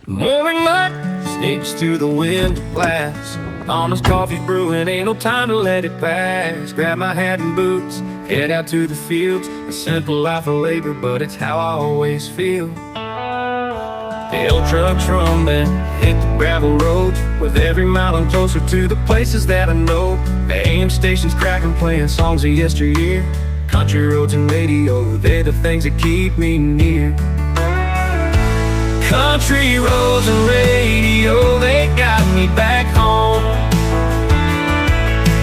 Morning light sneaks to the window glass. Mama's coffee brewing, ain't no time to let it pass. Grab my hat and boots, head out to the fields. A simple life of labor, but it's how I always feel. The old trucks rumbling, hit the gravel roads. With every mile I'm closer to the places that I know. The AM station's cracking, playing songs of yesteryear. Country roads and radio, they're the things that keep me near. Country roads and radio, they got me back home.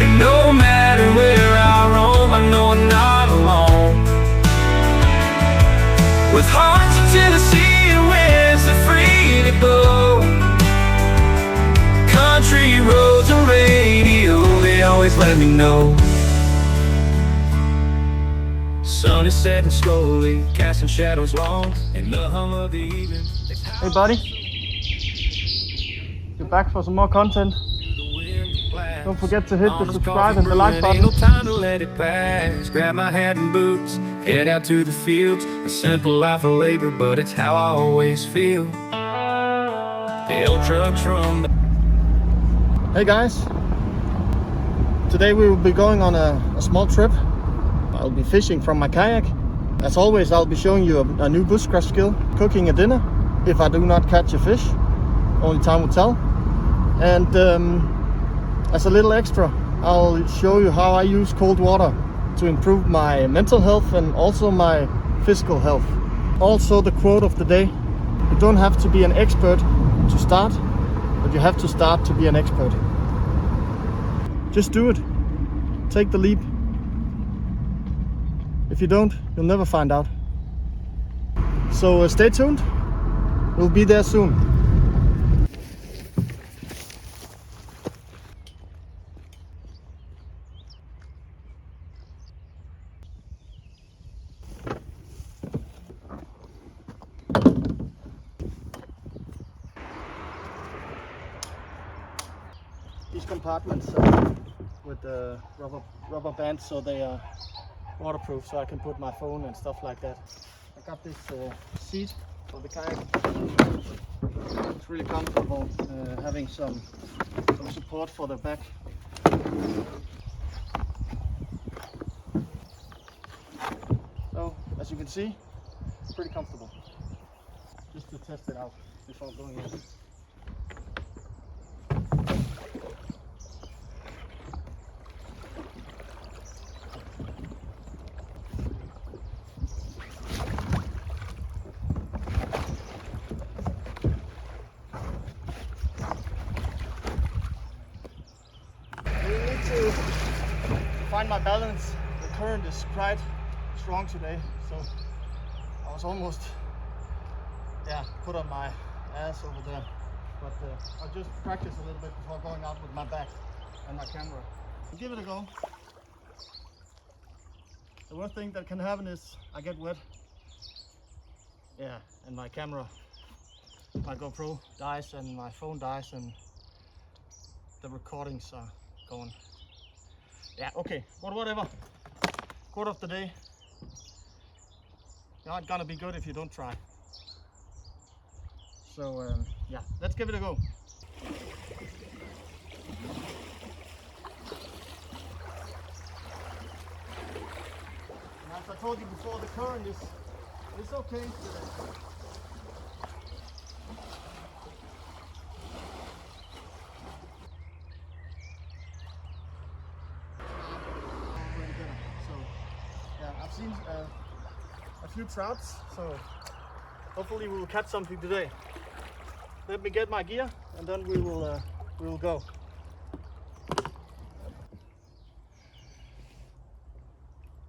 And no matter where I roam, I know I'm not alone. With hearts in Tennessee and winds that free to blow. Country roads and radio, they always let me know. Sun is setting slowly, casting shadows long in the hum of the evening. Hey buddy, you're back for some more content. Don't forget to hit the subscribe and the like button. Ain't no time to let it pass. Grab my hat and boots, head out to the fields. A simple life of labor, but it's how I always feel. The old trucks from. Hey guys, today we will be going on a small trip. I'll be fishing from my kayak. As always, I'll be showing you a new bushcraft skill, cooking a dinner. If I do not catch a fish, only time will tell. And as a little extra, I'll show you how I use cold water to improve my mental health and also my physical health. Also the quote of the day: you don't have to be an expert to start, but you have to start to be an expert. Just do it. Take the leap. If you don't, you'll never find out. So stay tuned. We'll be there soon. These compartments with rubber bands, so they are waterproof, so I can put my phone and stuff like that. I got this seat for the kayak. It's really comfortable, having some support for the back. So as you can see, pretty comfortable. Just to test it out before going in. To find my balance. The current is quite strong today, so I was almost put on my ass over there, but I'll just practice a little bit before going out with my back and my camera. I'll give it a go. The worst thing that can happen is I get wet, and my camera, my GoPro dies and my phone dies and the recordings are gone. Yeah, okay, but whatever. Quote of the day: you're not gonna be good if you don't try. So let's give it a go. And as I told you before, the current is okay today. I've seen a few trouts, so hopefully we will catch something today. Let me get my gear and then we will go.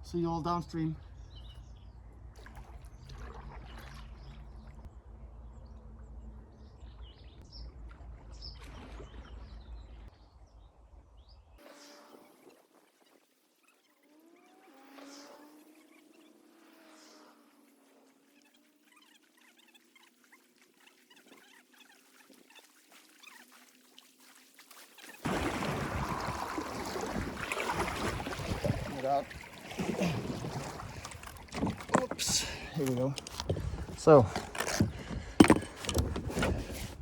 See you all downstream. Out. Oops, here we go. So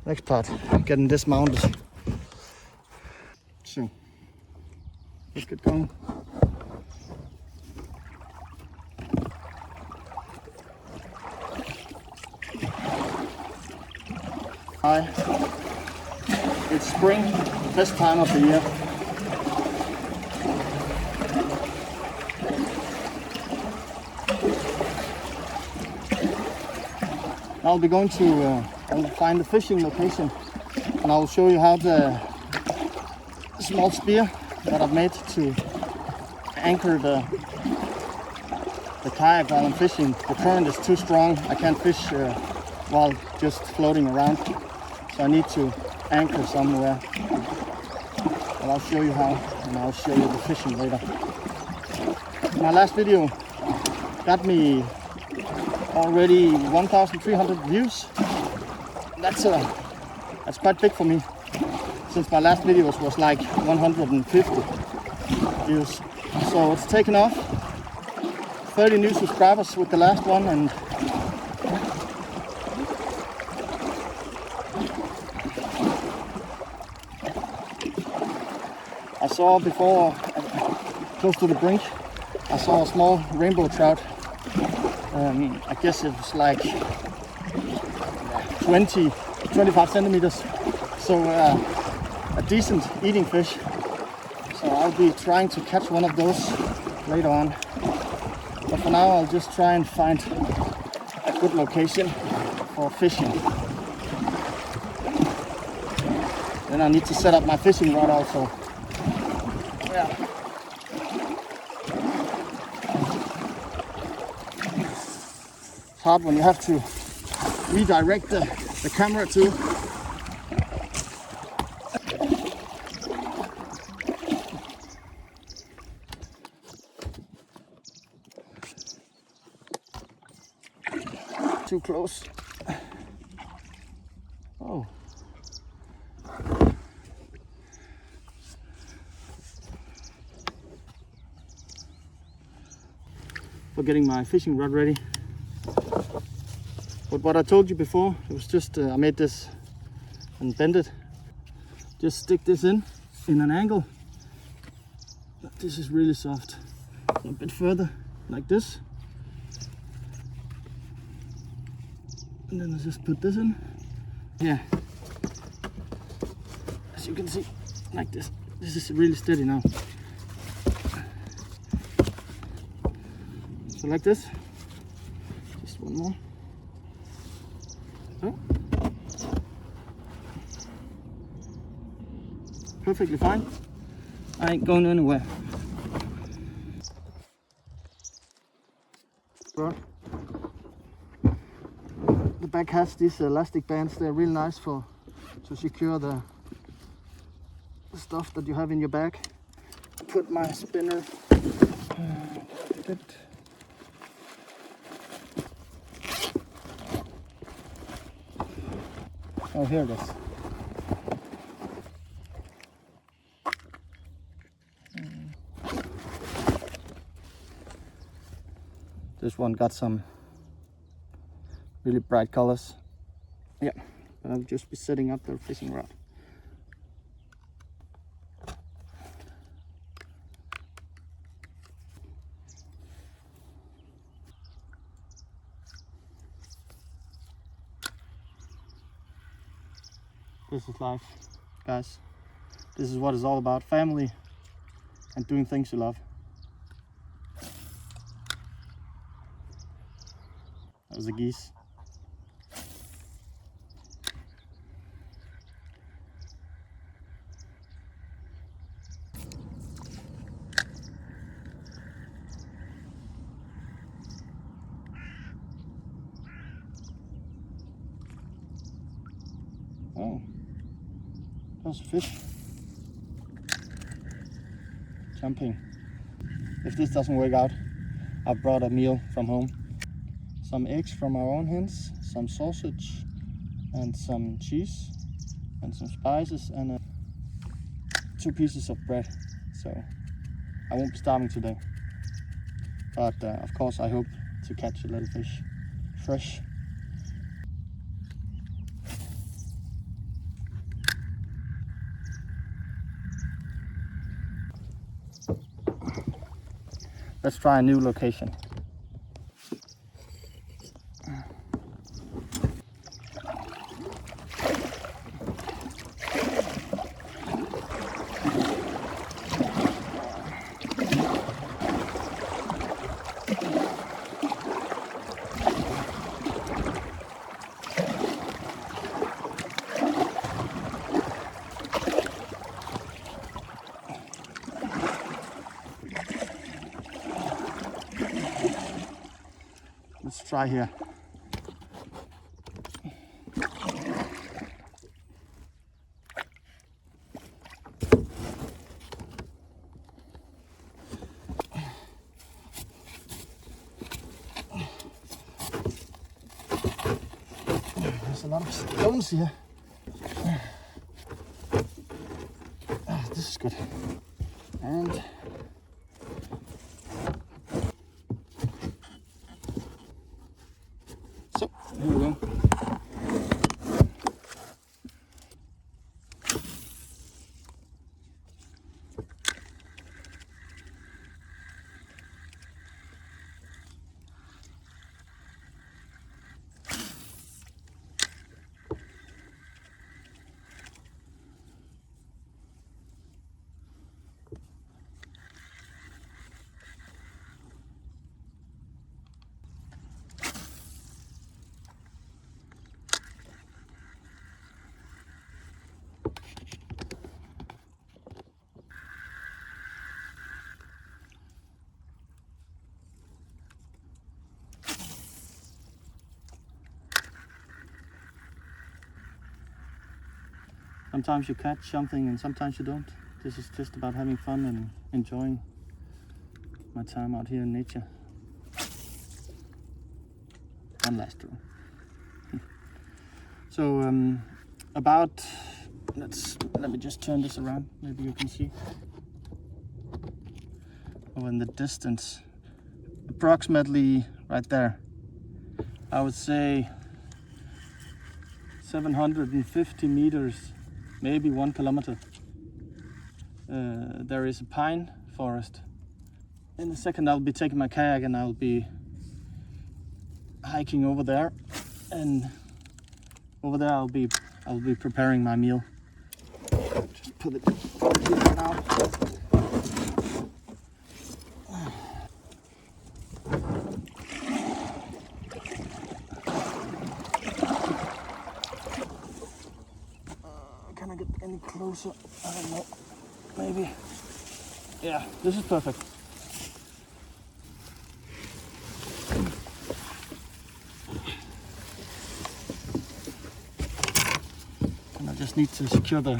Next part, getting this mounted. So let's get going. Hi, it's spring, best time of the year. I'll be going to I'll find the fishing location, and I'll show you how the small spear that I've made to anchor the kayak while I'm fishing. The current is too strong. I can't fish while just floating around, so I need to anchor somewhere. But I'll show you how, and I'll show you the fishing later. My last video got me already 1,300 views. That's quite big for me, since my last videos was like 150 views. So it's taken off. 30 new subscribers with the last one, and I saw before, close to the brink, I saw a small rainbow trout. I guess it was like 25 centimeters, so a decent eating fish. So I'll be trying to catch one of those later on. But for now, I'll just try and find a good location for fishing. Then I need to set up my fishing rod also. Yeah. It's hard when you have to redirect the camera too. Too close. Oh. For getting my fishing rod ready. But what I told you before, it was just I made this and bend it. Just stick this in an angle. This is really soft. A bit further, like this. And then I just put this in. Yeah. As you can see, like this. This is really steady now. So like this. Just one more. Oh. Perfectly fine. I ain't going anywhere. Right. The back has these elastic bands. They're really nice to secure the stuff that you have in your bag. Put my spinner. Oh, here it is. This one got some really bright colors. Yeah, but I'll just be setting up the fishing rod. This is life, guys. This is what it's all about. Family and doing things you love. That was the geese. Oh, there's a fish jumping. If this doesn't work out, I brought a meal from home. Some eggs from our own hens, some sausage and some cheese and some spices and 2 pieces of bread. So I won't be starving today. But of course I hope to catch a little fish fresh. let's try a new location. Let's try here. There's a lot of stones here. This is good. And so, here we go. Sometimes you catch something and sometimes you don't. This is just about having fun and enjoying my time out here in nature. One last draw. So let me just turn this around, maybe you can see. Oh, in the distance, approximately right there, I would say 750 meters, maybe 1 kilometer. There is a pine forest. In a second I'll be taking my kayak and I'll be hiking over there, and over there I'll be preparing my meal. Just put it here now. Can I get any closer? I don't know. Maybe. Yeah, this is perfect. And I just need to secure the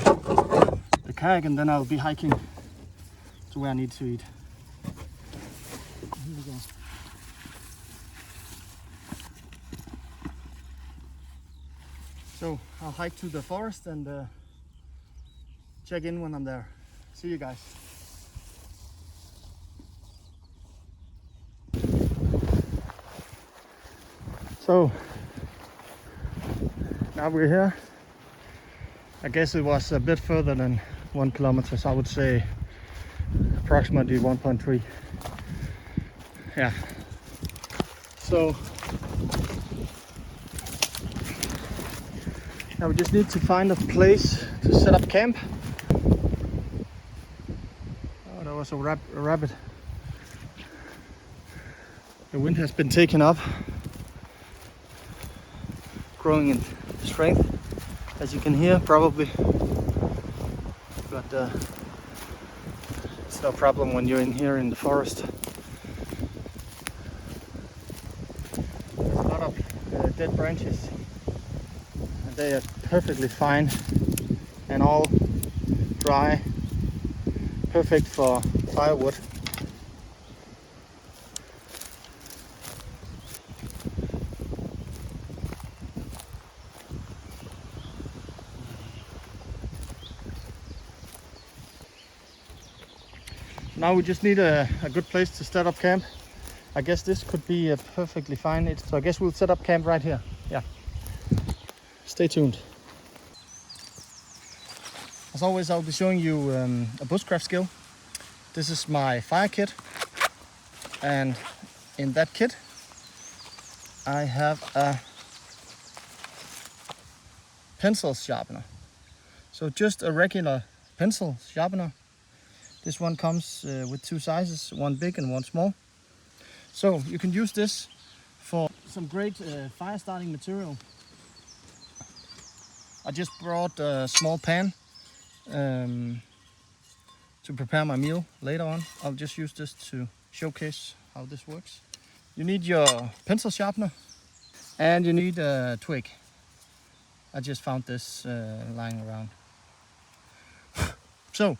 kayak, and then I'll be hiking to where I need to eat. Here we go. So I'll hike to the forest and check in when I'm there. See you guys. So now we're here. I guess it was a bit further than 1 kilometer, so I would say approximately 1.3. Yeah. So now we just need to find a place to set up camp. Oh, there was a rabbit. The wind has been taken up, growing in strength, as you can hear probably, but it's no problem when you're in here in the forest. There's a lot of dead branches, and they are perfectly fine and all dry, perfect for firewood. Now we just need a good place to set up camp. I guess this could be perfectly fine. So I guess we'll set up camp right here. Yeah. Stay tuned. As always, I'll be showing you a bushcraft skill. This is my fire kit. And in that kit I have a pencil sharpener. So just a regular pencil sharpener. This one comes with two sizes, one big and one small. So you can use this for some great fire starting material. I just brought a small pan to prepare my meal later on. I'll just use this to showcase how this works. You need your pencil sharpener and you need a twig. I just found this lying around. So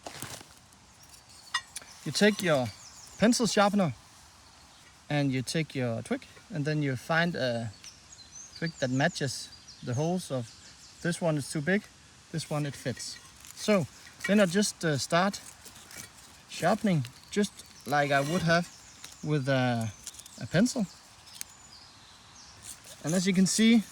you take your pencil sharpener and you take your twig, and then you find a twig that matches the holes of this one is too big, this one it fits. So then I just start sharpening just like I would have with a pencil. And as you can see,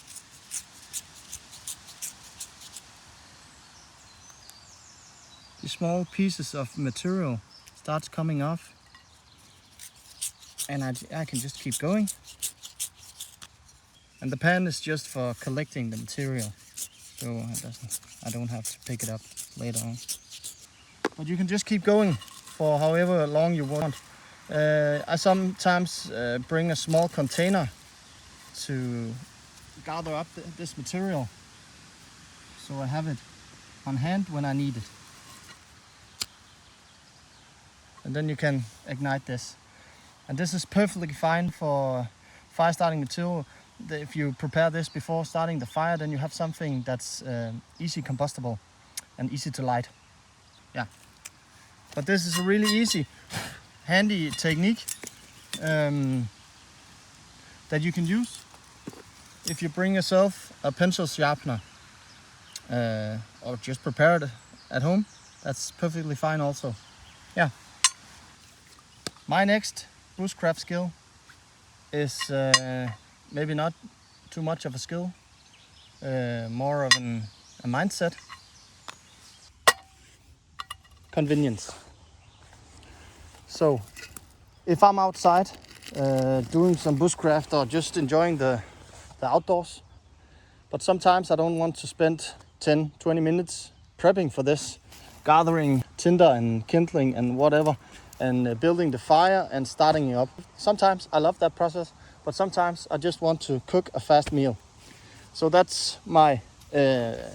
the small pieces of material starts coming off, and I can just keep going. And the pan is just for collecting the material, so I don't have to pick it up later on. But you can just keep going for however long you want. I sometimes bring a small container to gather up this material, so I have it on hand when I need it. And then you can ignite this. And this is perfectly fine for fire starting material. If you prepare this before starting the fire, then you have something that's easy combustible and easy to light. Yeah. But this is a really easy, handy technique that you can use if you bring yourself a pencil sharpener or just prepare it at home. That's perfectly fine also. Yeah. My next bushcraft skill is maybe not too much of a skill, more of a mindset. Convenience. So if I'm outside doing some bushcraft or just enjoying the outdoors, but sometimes I don't want to spend 10-20 minutes prepping for this, gathering tinder and kindling and whatever, and building the fire and starting it up. Sometimes I love that process, but sometimes I just want to cook a fast meal. So that's my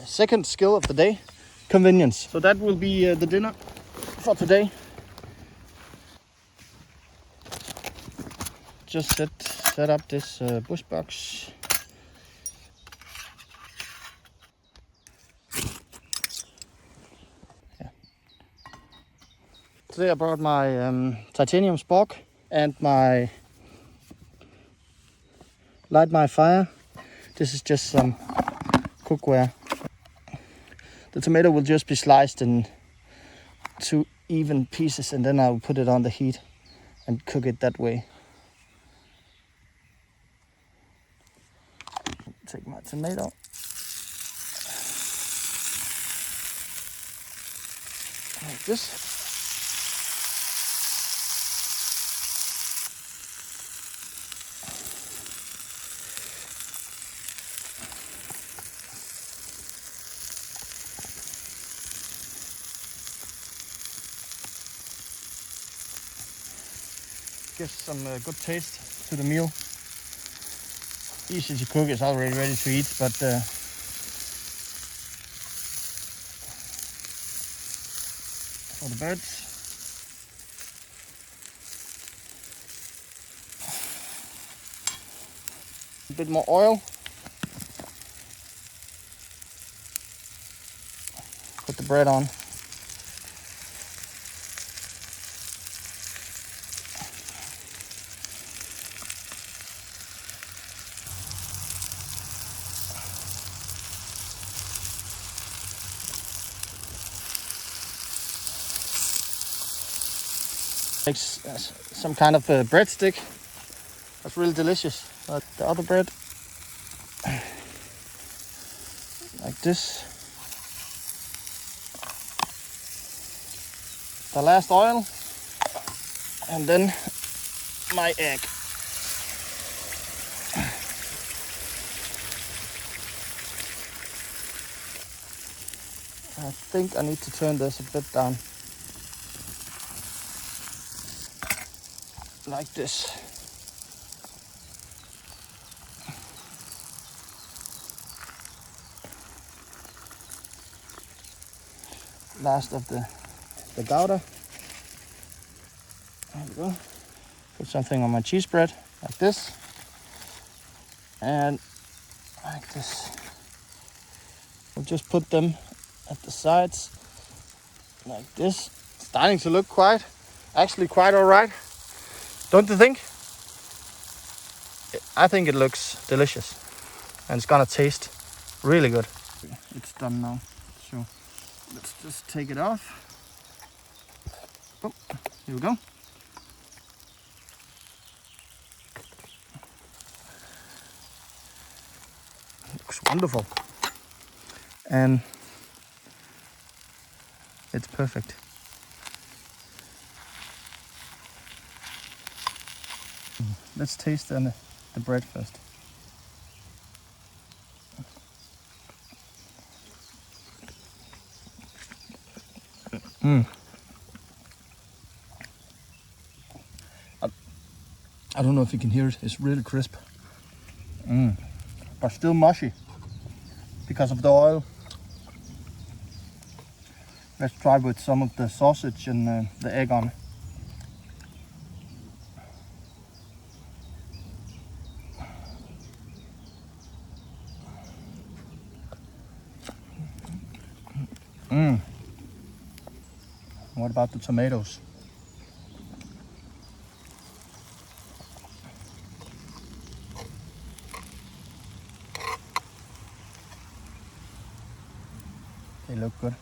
second skill of the day, convenience. So that will be the dinner for today. Just set up this bush box. Yeah. Today I brought my titanium spork and my light my fire. This is just some cookware. The tomato will just be sliced in 2 even pieces, and then I'll put it on the heat and cook it that way. Take my tomato. Like this. Gives some good taste to the meal. Easy to cook, it's already ready to eat, but for the birds, a bit more oil. Put the bread on. Makes some kind of a breadstick. That's really delicious. But the other bread, like this. The last oil, and then my egg. I think I need to turn this a bit down. Like this. Last of the gouda. There we go. Put something on my cheese bread, like this. And like this. We'll just put them at the sides, like this. Starting to look actually quite alright. Don't you think? I think it looks delicious. And it's gonna taste really good. It's done now. So let's just take it off. Oh, here we go. Looks wonderful. And it's perfect. Let's taste the bread first. I don't know if you can hear it. It's really crisp. But still mushy because of the oil. Let's try with some of the sausage and the egg on. What about the tomatoes? They look good.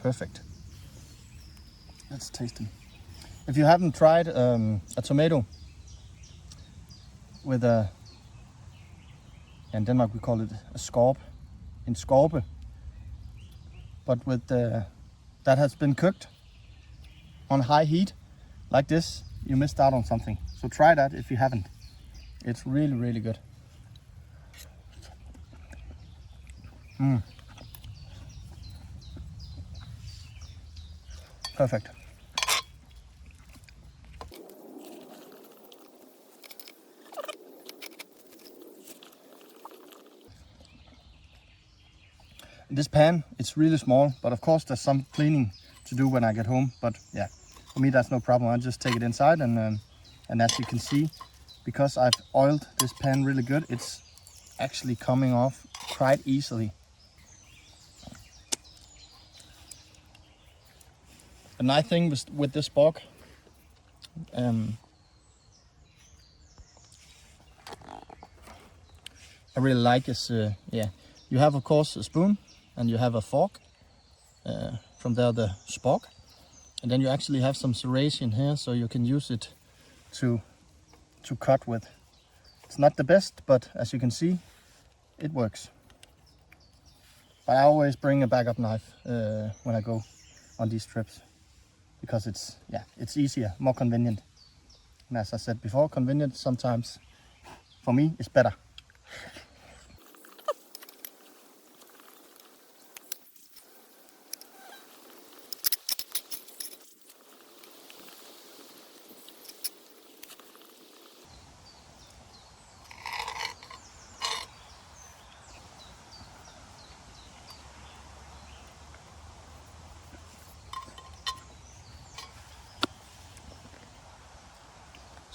Perfect. Let's taste them. If you haven't tried a tomato with in Denmark we call it a skorpe, in skorpe, but with that has been cooked on high heat like this, you missed out on something. So try that if you haven't. It's really, really good. Perfect. This pan, it's really small, but of course there's some cleaning to do when I get home. But yeah, for me that's no problem. I just take it inside and as you can see, because I've oiled this pan really good, it's actually coming off quite easily. A nice thing with this bog, I really like is, you have of course a spoon and you have a fork, from there the spork, and then you actually have some serration here so you can use it to cut with. It's not the best, but as you can see, it works. But I always bring a backup knife when I go on these trips, because it's easier, more convenient. And as I said before, convenient sometimes for me is better.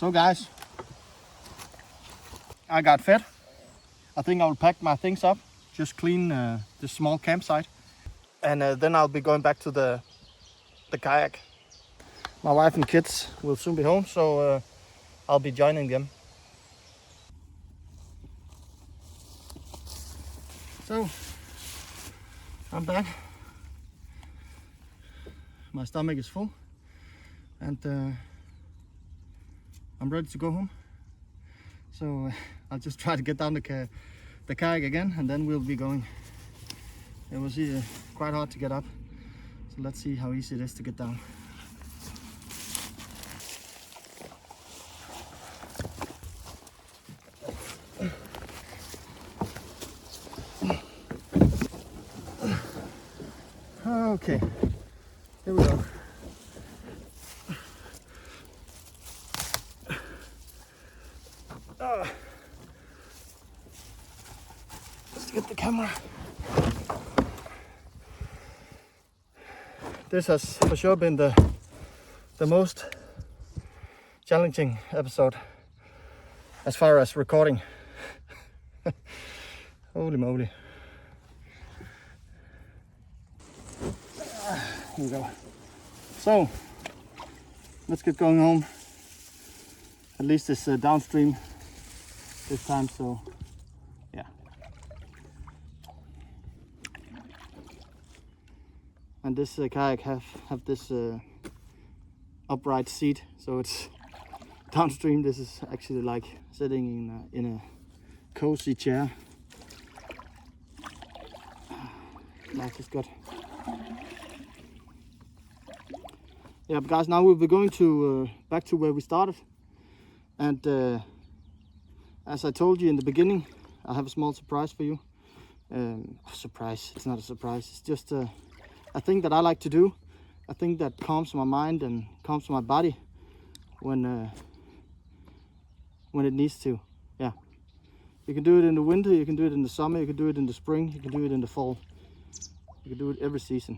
So guys, I got fed. I think I'll pack my things up, just clean this small campsite, and then I'll be going back to the kayak. My wife and kids will soon be home, so I'll be joining them. So I'm back. My stomach is full, and I'm ready to go home. So I'll just try to get down the kayak again, and then we'll be going. It was quite hard to get up. So let's see how easy it is to get down. Okay, here we go. Let's get the camera. This has for sure been the most challenging episode as far as recording. Holy moly. Here we go. So let's get going home. At least it's downstream this time, so yeah. And this kayak have this upright seat, so it's downstream. This is actually like sitting in a cozy chair. Life is good. Yeah, but guys, now we'll be going to back to where we started, and as I told you in the beginning, I have a small surprise for you. Surprise, it's not a surprise, it's just a thing that I like to do, a thing that calms my mind and calms my body when it needs to. Yeah, you can do it in the winter, you can do it in the summer, you can do it in the spring, you can do it in the fall, you can do it every season.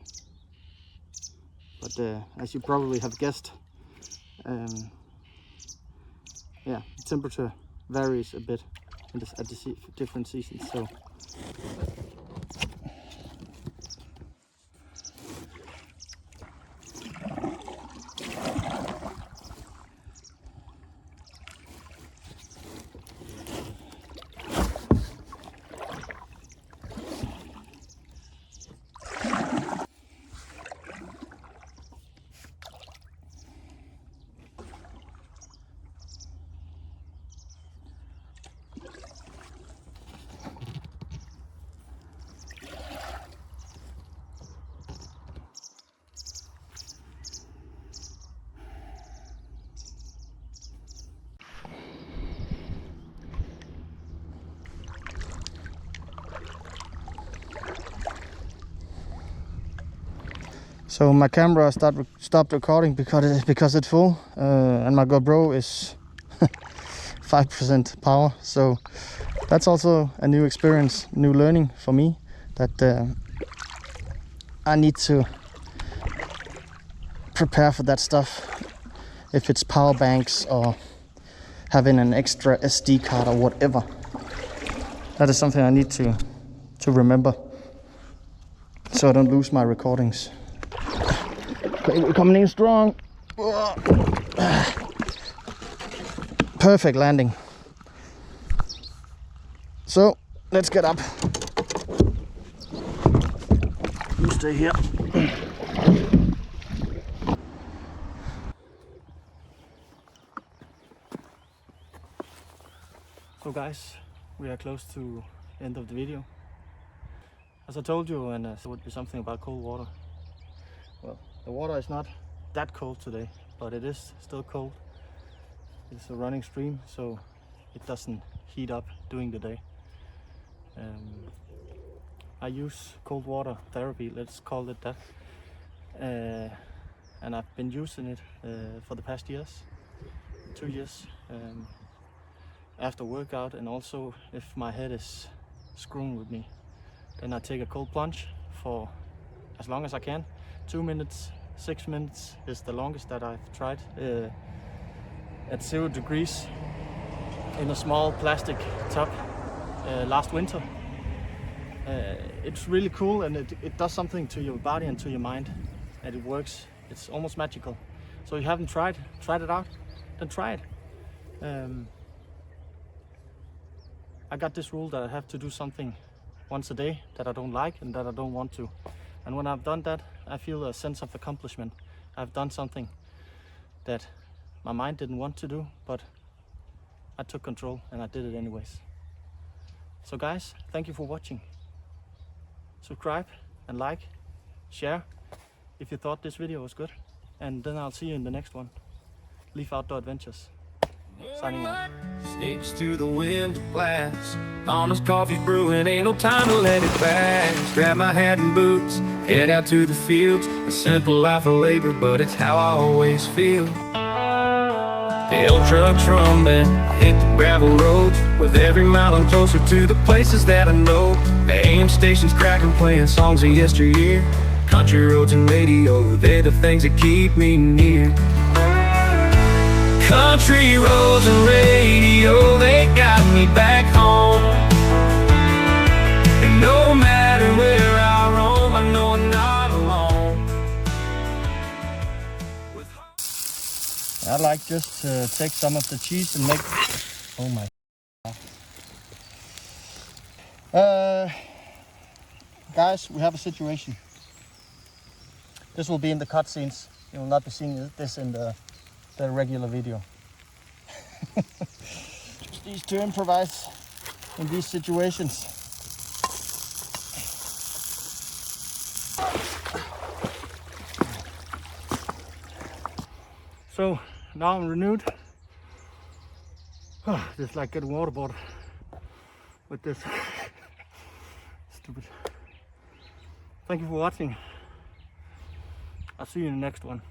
But as you probably have guessed, yeah, the temperature varies a bit at the different seasons. So my camera stopped recording because it's full, and my GoPro is 5% power. So that's also a new experience, new learning for me, that I need to prepare for that stuff. If it's power banks or having an extra SD card or whatever, that is something I need to remember, so I don't lose my recordings. Okay, we're coming in strong. Perfect landing. So let's get up. You stay here. So guys, we are close to the end of the video. As I told you, and it would be something about cold water. Well, the water is not that cold today, but it is still cold. It's a running stream, so it doesn't heat up during the day. I use cold water therapy, let's call it that. And I've been using it for the past 2 years. After workout, and also if my head is screwing with me, then I take a cold plunge for as long as I can. 2 minutes, 6 minutes is the longest that I've tried, at 0 degrees in a small plastic tub last winter. It's really cool, and it does something to your body and to your mind, and it works. It's almost magical. So you haven't tried it out, then try it. I got this rule that I have to do something once a day that I don't like and that I don't want to. And when I've done that, I feel a sense of accomplishment. I've done something that my mind didn't want to do, but I took control and I did it anyways. So guys, thank you for watching. Subscribe and like, share if you thought this video was good. And then I'll see you in the next one. Leaf Outdoor Adventures. Signing out. Sticks to the wind blast. Honest coffee brewing, ain't no time to let it pass. Grab my hat and boots, head out to the fields. A simple life of labor, but it's how I always feel. The old trucks rumbling, I hit the gravel roads. With every mile I'm closer to the places that I know. The AM stations cracking, playing songs of yesteryear. Country roads and radio, they're the things that keep me near. Country roads and radio, they got me back home. And no matter where I roam, I know I'm not alone. I like just to take some of the cheese and make... Oh my God. Guys, we have a situation. This will be in the cutscenes. You will not be seeing this in the regular video. Just these to improvise in these situations. So now I'm renewed. Just like getting waterboarded with this. Stupid. Thank you for watching. I'll see you in the next one.